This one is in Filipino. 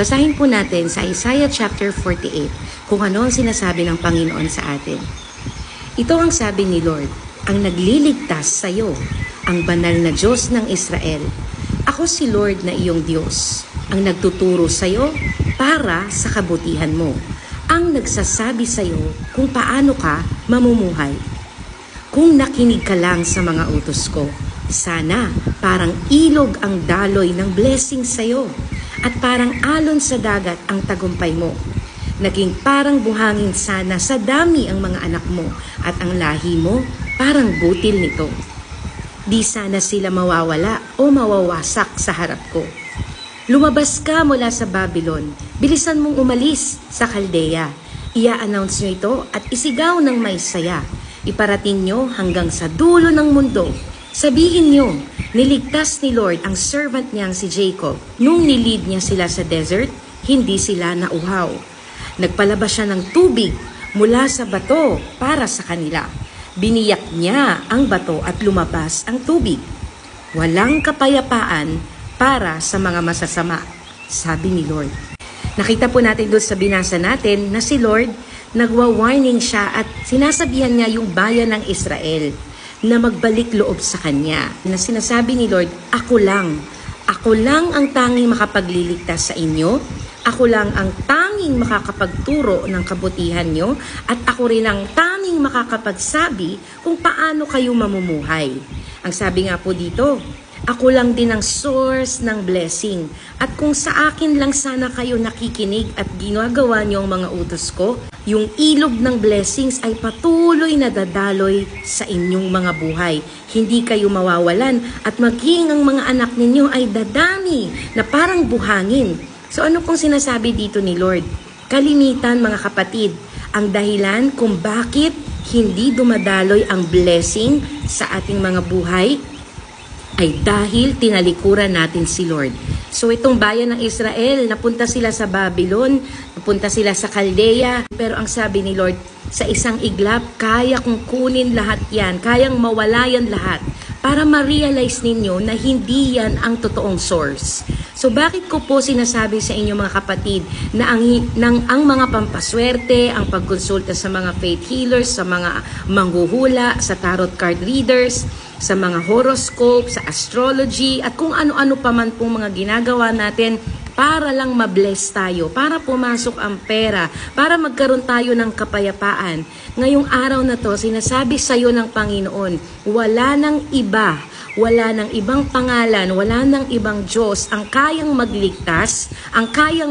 Basahin po natin sa Isaiah chapter 48 kung ano ang sinasabi ng Panginoon sa atin. Ito ang sabi ni Lord, ang nagliligtas sa iyo, ang banal na Diyos ng Israel. Ako si Lord na iyong Diyos, ang nagtuturo sa iyo para sa kabutihan mo, ang nagsasabi sa iyo kung paano ka mamumuhay. Kung nakinig ka lang sa mga utos ko, sana parang ilog ang daloy ng blessing sa iyo at parang alon sa dagat ang tagumpay mo. Naging parang buhangin sana sa dami ang mga anak mo at ang lahi mo parang butil nito. Di sana sila mawawala o mawawasak sa harap ko. Lumabas ka mula sa Babylon, bilisan mong umalis sa Chaldea. Ia-announce nyo ito at isigaw ng may saya. Iparating nyo hanggang sa dulo ng mundo. Sabihin nyo, niligtas ni Lord ang servant niyang si Jacob. Nung nilid niya sila sa desert, hindi sila nauhaw. Nagpalabas siya ng tubig mula sa bato para sa kanila. Biniyak niya ang bato at lumabas ang tubig. Walang kapayapaan para sa mga masasama, sabi ni Lord. Nakita po natin doon sa binasa natin na si Lord, nagwa-warning siya at sinasabihan niya yung bayan ng Israel na magbalik loob sa Kanya. Na sinasabi ni Lord, ako lang ang tanging makapagliligtas sa inyo, ako lang ang tanging makakapagturo ng kabutihan nyo, at ako rin ang tanging makakapagsabi kung paano kayo mamumuhay. Ang sabi nga po dito, ako lang din ang source ng blessing. At kung sa akin lang sana kayo nakikinig at ginagawa niyo ang mga utos ko, yung ilog ng blessings ay patuloy na dadaloy sa inyong mga buhay. Hindi kayo mawawalan at maging ang mga anak ninyo ay dadami na parang buhangin. So ano pong sinasabi dito ni Lord? Kalimitan mga kapatid, ang dahilan kung bakit hindi dumadaloy ang blessing sa ating mga buhay ay dahil tinalikuran natin si Lord. So itong bayan ng Israel, napunta sila sa Babylon, napunta sila sa Chaldea, pero ang sabi ni Lord, sa isang iglap, kaya kong kunin lahat yan, kayang mawala yan lahat, para ma-realize ninyo na hindi yan ang totoong source. So bakit ko po sinasabi sa inyo mga kapatid na ang mga pampaswerte, ang pagkonsulta sa mga faith healers, sa mga manghuhula, sa tarot card readers, sa mga horoscope, sa astrology, at kung ano-ano pa man pong mga ginagawa natin para lang mabless tayo, para pumasok ang pera, para magkaroon tayo ng kapayapaan. Ngayong araw na to, sinasabi sa iyo ng Panginoon, wala nang iba, wala nang ibang pangalan, wala nang ibang Diyos ang kayang magligtas, ang kayang